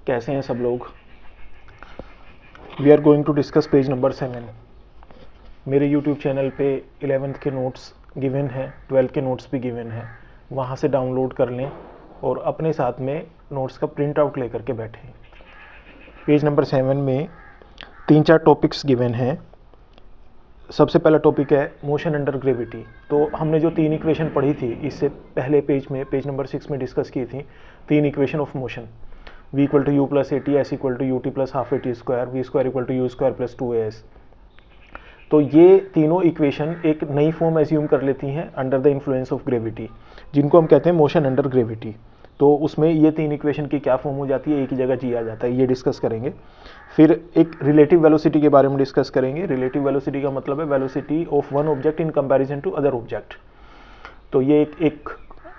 कैसे हैं सब लोग। We are going to discuss page number 7। मेरे यूट्यूब चैनल पे 11th के नोट्स गिवन हैं, 12th के नोट्स भी गिवन हैं, वहाँ से डाउनलोड कर लें और अपने साथ में नोट्स का प्रिंट आउट लेकर के बैठें। पेज नंबर 7 में 3-4 टॉपिक्स गिवन हैं। सबसे पहला टॉपिक है मोशन अंडर ग्रेविटी। तो हमने जो 3 इक्वेशन पढ़ी थी इससे पहले पेज में, पेज नंबर 6 में डिस्कस की थी 3 equation of motion. v equal to u plus a t, s equal to u t plus half a t square, v square equal to u square plus 2as। तो ये तीनों equation एक नई form assume कर लेती हैं under the influence of gravity, जिनको हम कहते हैं मोशन अंडर ग्रेविटी। तो उसमें ये 3 इक्वेशन की क्या फॉर्म हो जाती है, एक ही जगह जी आ जाता है, ये डिस्कस करेंगे। फिर एक रिलेटिव वेलोसिटी के बारे में डिस्कस करेंगे। रिलेटिव वेलोसिटी का मतलब है velocity of one object in comparison to other object. तो ये एक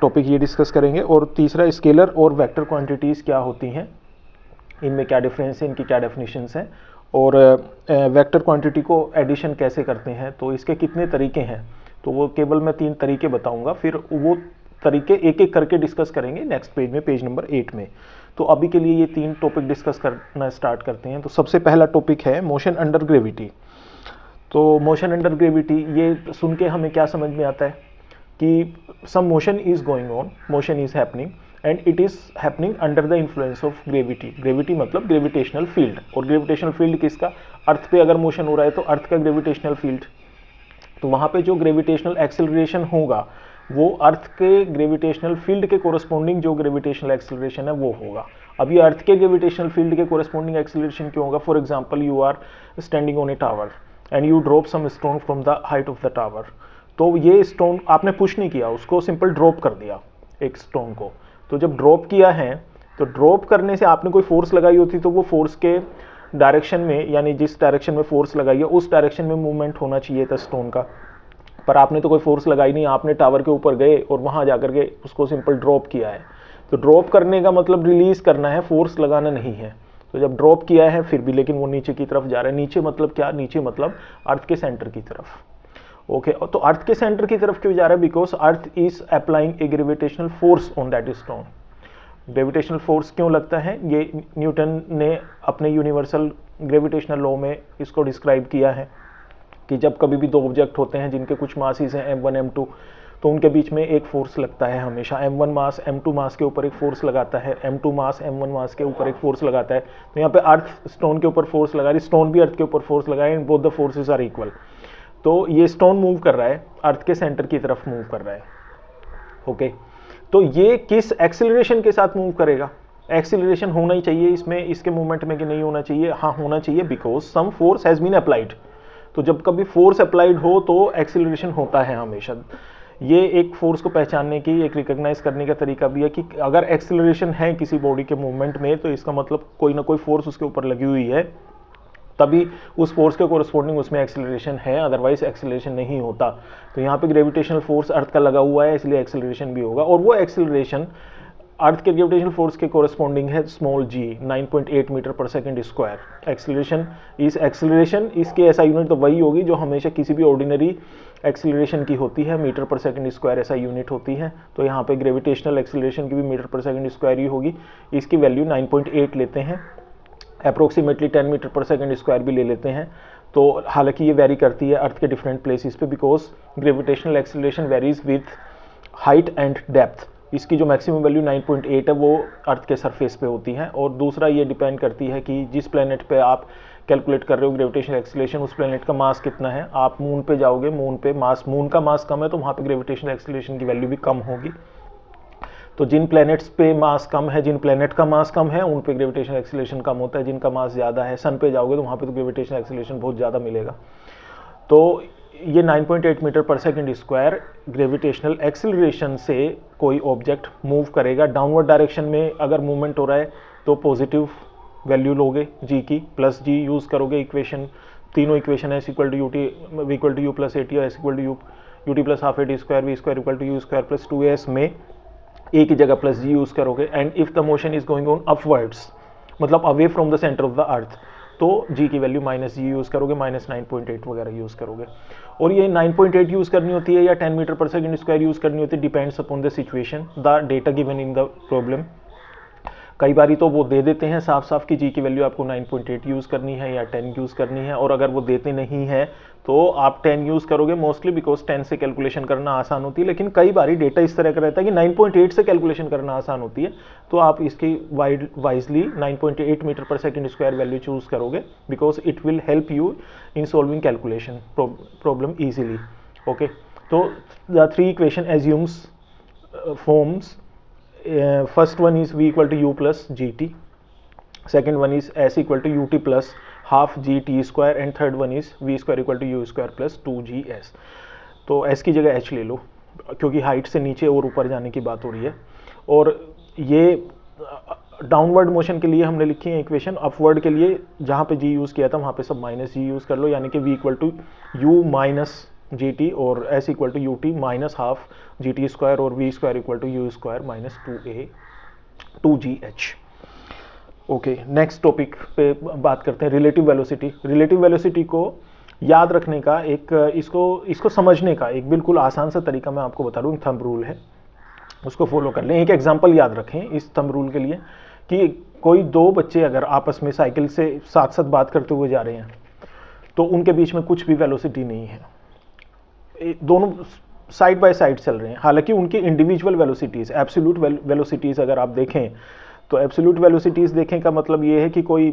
टॉपिक ये डिस्कस करेंगे। और तीसरा स्केलर और वेक्टर क्वांटिटीज़ क्या होती हैं, इनमें क्या डिफरेंस है, इनकी क्या डेफिनेशंस हैं, और वेक्टर क्वांटिटी को एडिशन कैसे करते हैं, तो इसके कितने तरीके हैं। तो वो केवल मैं 3 तरीके बताऊंगा, फिर वो तरीके एक एक करके डिस्कस करेंगे नेक्स्ट पेज में, पेज नंबर 8 में। तो अभी के लिए ये 3 टॉपिक डिस्कस करना स्टार्ट करते हैं। तो सबसे पहला टॉपिक है मोशन अंडर ग्रेविटी। तो मोशन अंडर ग्रेविटी, ये सुन के हमें क्या समझ में आता है कि some motion is going on, motion is happening and it is happening under the influence of gravity. Gravity मतलब ग्रेविटेशनल फील्ड, और ग्रेविटेशनल फील्ड किसका, अर्थ पे अगर मोशन हो रहा है तो अर्थ का ग्रेविटेशनल फील्ड। तो वहाँ पे जो ग्रेविटेशनल एक्सेलरेशन होगा वो अर्थ के ग्रेविटेशनल फील्ड के कोरस्पॉन्डिंग जो ग्रेविटेशनल एक्सेलरेशन है वो होगा। अब ये अर्थ के ग्रेविटेशनल फील्ड के कोरस्पॉन्डिंग एक्सेलरेशन क्यों होगा। For example you are standing on a tower and you drop some stone from the height of the tower. तो ये स्टोन आपने पुश नहीं किया, उसको सिंपल ड्रॉप कर दिया एक स्टोन को। तो जब ड्रॉप किया है तो ड्रॉप करने से आपने कोई फोर्स लगाई होती तो वो फोर्स के डायरेक्शन में, यानी जिस डायरेक्शन में फोर्स लगाई है उस डायरेक्शन में मूवमेंट होना चाहिए था स्टोन का, पर आपने तो कोई फोर्स लगाई नहीं। आपने टावर के ऊपर गए और वहां जाकर के उसको सिंपल ड्रॉप किया है। तो ड्रॉप करने का मतलब रिलीज करना है, फोर्स लगाना नहीं है। तो जब ड्रॉप किया है फिर भी लेकिन वो नीचे की तरफ जा रहा है। नीचे मतलब क्या, नीचे मतलब अर्थ के सेंटर की तरफ। ओके, तो अर्थ के सेंटर की तरफ क्यों जा रहा है, because earth is applying A gravitational force on that stone. Gravitational force क्यों लगता है, ये न्यूटन ने अपने यूनिवर्सल ग्रेविटेशनल लॉ में इसको डिस्क्राइब किया है कि जब कभी भी 2 ऑब्जेक्ट होते हैं जिनके कुछ मासेस हैं m1 m2, तो उनके बीच में एक फोर्स लगता है हमेशा। m1 मास m2 मास के ऊपर एक फोर्स लगाता है, m2 मास m1 मास के ऊपर एक फोर्स लगाता है। तो यहाँ पे अर्थ स्टोन के ऊपर फोर्स लगा रही, स्टोन भी अर्थ के ऊपर फोर्स लगा है, and both the forces are equal. तो ये स्टोन मूव कर रहा है, अर्थ के सेंटर की तरफ मूव कर रहा है। ओके, तो ये किस एक्सेलरेशन के साथ मूव करेगा। एक्सेलरेशन होना ही चाहिए इसमें, इसके मूवमेंट में कि नहीं होना चाहिए, हाँ होना चाहिए, because some force has been applied. तो जब कभी फोर्स अप्लाइड हो तो एक्सेलरेशन होता है हमेशा। ये एक फोर्स को पहचानने की, एक रिकॉग्नाइज करने का तरीका भी है कि अगर एक्सेलरेशन है किसी बॉडी के मूवमेंट में तो इसका मतलब कोई ना कोई फोर्स उसके ऊपर लगी हुई है, तभी उस फोर्स के कोरस्पॉन्डिंग उसमें एक्सेलरेशन है, अदरवाइज एक्सेलरेशन नहीं होता। तो यहाँ पे ग्रेविटेशनल फोर्स अर्थ का लगा हुआ है इसलिए एक्सेलरेशन भी होगा, और वो एक्सेलरेशन अर्थ के ग्रेविटेशनल फोर्स के कोरस्पॉन्डिंग है स्मॉल g, 9.8 मीटर पर सेकंड स्क्वायर। एक्सेलरेशन इसके ऐसा यूनिट तो वही होगी जो हमेशा किसी भी ऑर्डिनरी एक्सेलरेशन की होती है, मीटर पर सेकंड स्क्वायर ऐसा यूनिट होती है। तो यहाँ पे ग्रेविटेशनल एक्सेलरेशन की भी मीटर पर सेकंड स्क्वायर ही होगी। इसकी वैल्यू 9.8 लेते हैं, अप्रोक्सीमेटली 10 मीटर पर सेकंड स्क्वायर भी ले लेते हैं। तो हालांकि ये वेरी करती है अर्थ के डिफरेंट प्लेसेस पे, because gravitational acceleration varies with height and depth. इसकी जो मैक्सिमम वैल्यू 9.8 है वो अर्थ के सरफेस पे होती है। और दूसरा ये डिपेंड करती है कि जिस प्लेनेट पे आप कैलकुलेट कर रहे हो ग्रेविटेशनल एक्सेलरेशन, उस प्लेनेट का मास कितना है। आप मून पे जाओगे, मून पे मास, मून का मास कम है तो वहाँ पे ग्रेविटेशनल एक्सेलरेशन की वैल्यू भी कम होगी। तो जिन प्लैनेट्स पे मास कम है, जिन प्लैनेट का मास कम है उन पे ग्रेविटेशनल एक्सेलरेशन कम होता है। जिनका मास ज़्यादा है, सन पे जाओगे तो वहाँ पे तो ग्रेविटेशनल एक्सेलरेशन बहुत ज़्यादा मिलेगा। तो ये 9.8 मीटर पर सेकंड स्क्वायर ग्रेविटेशनल एक्सेलरेशन से कोई ऑब्जेक्ट मूव करेगा। डाउनवर्ड डायरेक्शन में अगर मूवमेंट हो रहा है तो पॉजिटिव वैल्यू लोगे g की, प्लस g यूज़ करोगे। इक्वेशन, तीनों इक्वेशन है, s equal to u t, v equal to u plus a t, और s equal to u t plus half a t square, v square equal to u square plus 2s में a की जगह plus g use करोगे। And if the motion is going on upwards, मतलब away from the centre of the earth, तो g की value minus g use करोगे, minus 9.8 वगैरह use करोगे। और ये 9.8 यूज़ करनी होती है या 10 मीटर पर सेकंड स्क्वायर यूज़ करनी होती है, depends upon the situation, the data given in the problem. कई बारी तो वो दे देते हैं साफ साफ कि जी की वैल्यू आपको 9.8 यूज़ करनी है या 10 यूज़ करनी है, और अगर वो देते नहीं है तो आप 10 यूज़ करोगे मोस्टली बिकॉज 10 से कैलकुलेशन करना आसान होती है। लेकिन कई बारी डेटा इस तरह का रहता है कि 9.8 से कैलकुलेशन करना आसान होती है, तो आप इसकी wisely 9.8 metre per second square value choose करोगे because it will help you in solving calculation problem easily. Okay, तो the three equation assumes forms. First one is v equal to u plus gt, second one is s equal to ut plus half gt square, and third one is v square equal to u square plus 2gs। तो s की जगह h ले लो क्योंकि height से नीचे और ऊपर जाने की बात हो रही है, और ये डाउनवर्ड मोशन के लिए हमने लिखी है इक्वेशन, अपवर्ड के लिए जहाँ पे g यूज़ किया था वहाँ पे सब माइनस g यूज़ कर लो, यानी कि v equal to u minus g t और s equal to u t minus half g t square और v square equal to u square minus 2gh। Okay, next topic पे बात करते हैं relative velocity. Relative velocity को याद रखने का एक इसको समझने का एक बिल्कुल आसान सा तरीका मैं आपको बता दूँ, थंब रूल है, उसको फॉलो कर लें। एक एग्जांपल याद रखें इस थंब रूल के लिए कि कोई दो बच्चे अगर आपस में साइकिल से साथ साथ बात करते हुए जा रहे हैं तो उनके बीच में कुछ भी वेलोसिटी नहीं है, दोनों साइड बाय साइड चल रहे हैं, हालांकि उनकी इंडिविजुअल वेलोसिटीज एब्सोल्यूट वेलोसिटीज अगर आप देखें तो एब्सोल्यूट वेलोसिटीज देखें का मतलब ये है कि कोई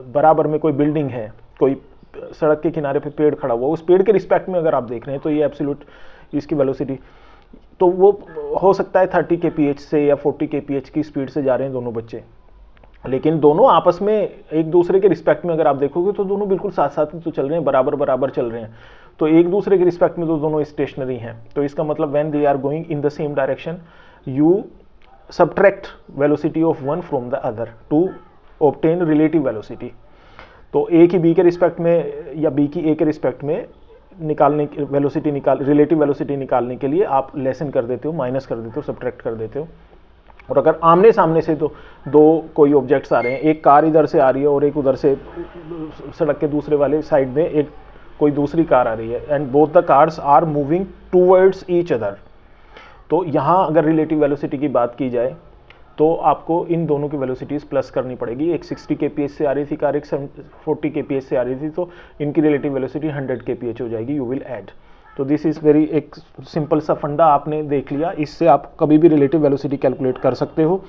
बराबर में कोई बिल्डिंग है, कोई सड़क के किनारे पे पेड़ खड़ा हुआ, उस पेड़ के रिस्पेक्ट में अगर आप देख रहे हैं तो ये एब्सोल्यूट इसकी वेलोसिटी, तो वो हो सकता है 30 kph से या 40 kph की स्पीड से जा रहे हैं दोनों बच्चे, लेकिन दोनों आपस में एक दूसरे के रिस्पेक्ट में अगर आप देखोगे तो दोनों बिल्कुल साथ साथ तो चल रहे हैं, बराबर बराबर चल रहे हैं, तो एक दूसरे के रिस्पेक्ट में तो दोनों स्टेशनरी हैं। तो इसका मतलब when they are going in the same direction you subtract velocity of one from the other to obtain relative velocity. तो ए की बी के रिस्पेक्ट में या बी की ए के रिस्पेक्ट में निकालने वेलोसिटी रिलेटिव वेलोसिटी निकालने के लिए आप लेसन कर देते हो, माइनस कर देते हो, सबट्रैक्ट कर देते हो। और अगर आमने सामने से तो दो कोई ऑब्जेक्ट्स आ रहे हैं, एक कार इधर से आ रही है और एक उधर से सड़क के दूसरे वाले साइड में एक कोई दूसरी कार आ रही है, and both the cars are moving towards each other, तो यहाँ अगर रिलेटिव वेलोसिटी की बात की जाए तो आपको इन दोनों की वेलोसिटीज प्लस करनी पड़ेगी। एक 60 kph से आ रही थी कार, एक 40 kph से आ रही थी, तो इनकी रिलेटिव वेलोसिटी 100 kph हो जाएगी, यू विल ऐड। तो दिस इज़ वेरी एक सिंपल सा फंडा आपने देख लिया, इससे आप कभी भी रिलेटिव वेलोसिटी कैलकुलेट कर सकते हो।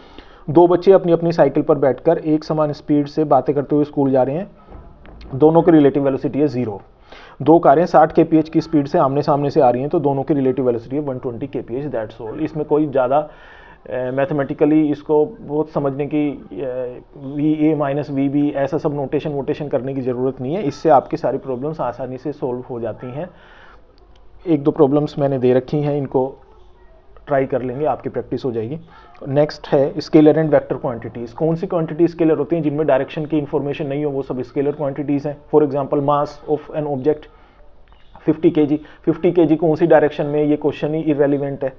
दो बच्चे अपनी अपनी साइकिल पर बैठकर एक समान स्पीड से बातें करते हुए स्कूल जा रहे हैं, दोनों की रिलेटिव वेलोसिटी है 0। दो कारें 60 kph की स्पीड से आमने सामने से आ रही हैं तो दोनों की रिलेटिव वेलोसिटी है 120 kph, दैट्स ऑल। इसमें कोई ज़्यादा मैथमेटिकली इसको बहुत समझने की v A minus v B ऐसा सब नोटेशन करने की ज़रूरत नहीं है, इससे आपकी सारी प्रॉब्लम्स आसानी से सॉल्व हो जाती हैं। एक दो प्रॉब्लम्स मैंने दे रखी हैं, इनको ट्राई कर लेंगे, आपकी प्रैक्टिस हो जाएगी। नेक्स्ट है स्केलर एंड वेक्टर क्वांटिटीज़। कौन सी क्वांटिटी स्केलर होती हैं जिनमें डायरेक्शन की इन्फॉर्मेशन नहीं हो, वो सब स्केलर क्वांटिटीज़ हैं। For example mass of an object 50 kg, 50 kg कौन सी डायरेक्शन में, ये क्वेश्चन ही इरेलीवेंट है,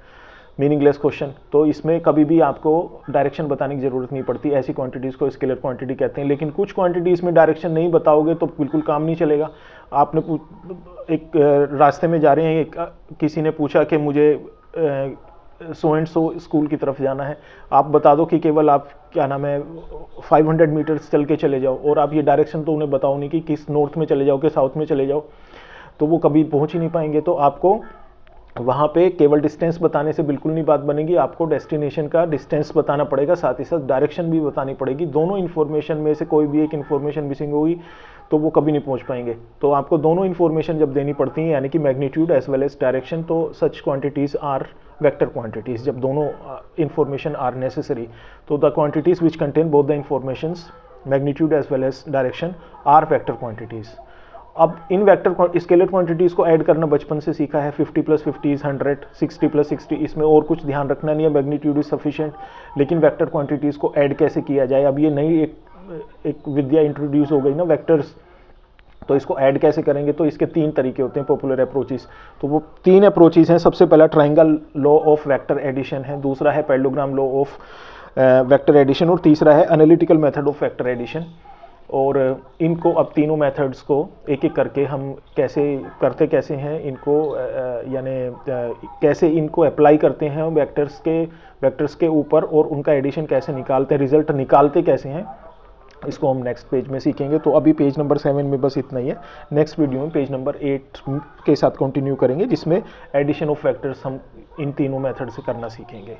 मीनिंगलेस क्वेश्चन। तो इसमें कभी भी आपको डायरेक्शन बताने की ज़रूरत नहीं पड़ती, ऐसी क्वांटिटीज़ को स्केलर क्वांटिटी कहते हैं। लेकिन कुछ क्वांटिटीज़ में डायरेक्शन नहीं बताओगे तो बिल्कुल काम नहीं चलेगा। आपने एक रास्ते में जा रहे हैं, किसी ने पूछा कि मुझे सो एंड सो स्कूल की तरफ जाना है, आप बता दो कि केवल आप क्या नाम है 500 मीटर्स चल के चले जाओ, और आप ये डायरेक्शन तो उन्हें बताओ नहीं कि किस नॉर्थ में चले जाओ कि साउथ में चले जाओ, तो वो कभी पहुंच ही नहीं पाएंगे। तो आपको वहाँ पे केवल डिस्टेंस बताने से बिल्कुल नहीं बात बनेगी, आपको डेस्टिनेशन का डिस्टेंस बताना पड़ेगा, साथ ही साथ डायरेक्शन भी बतानी पड़ेगी। दोनों इन्फॉर्मेशन में से कोई भी एक इन्फॉर्मेशन मिसिंग होगी तो वो कभी नहीं पहुँच पाएंगे। तो आपको दोनों इन्फॉर्मेशन जब देनी पड़ती हैं, यानी कि magnitude as well as direction, तो such quantities are vector quantities. जब दोनों इन्फॉर्मेशन आर नेसेसरी, तो the quantities which contain both the informations magnitude as well as direction are vector quantities. अब इन वेक्टर स्केलर क्वांटिटीज़ को add करना बचपन से सीखा है, 50 + 50 = 100, 60 + 60, इसमें और कुछ ध्यान रखना नहीं है, मैग्नीट्यूड इज सफिशिएंट। लेकिन वेक्टर क्वांटिटीज़ को ऐड कैसे किया जाए, अब ये नई एक विद्या इंट्रोड्यूस हो गई ना, वेक्टर्स, तो इसको ऐड कैसे करेंगे, तो इसके 3 तरीके होते हैं, पॉपुलर अप्रोचेस। तो वो 3 अप्रोचेस हैं। सबसे पहला triangle law of vector addition है, दूसरा है parallelogram law of vector addition, और तीसरा है analytical method of vector addition. और इनको अब तीनों मेथड्स को एक एक करके हम कैसे करते कैसे हैं इनको यानी कैसे इनको अप्लाई करते हैं वेक्टर्स के ऊपर, और उनका एडिशन कैसे निकालते हैं, रिजल्ट निकालते कैसे हैं, इसको हम नेक्स्ट पेज में सीखेंगे। तो अभी पेज नंबर 7 में बस इतना ही है। नेक्स्ट वीडियो में पेज नंबर 8 के साथ कंटिन्यू करेंगे, जिसमें एडिशन ऑफ वेक्टर्स हम इन तीनों मेथड से करना सीखेंगे।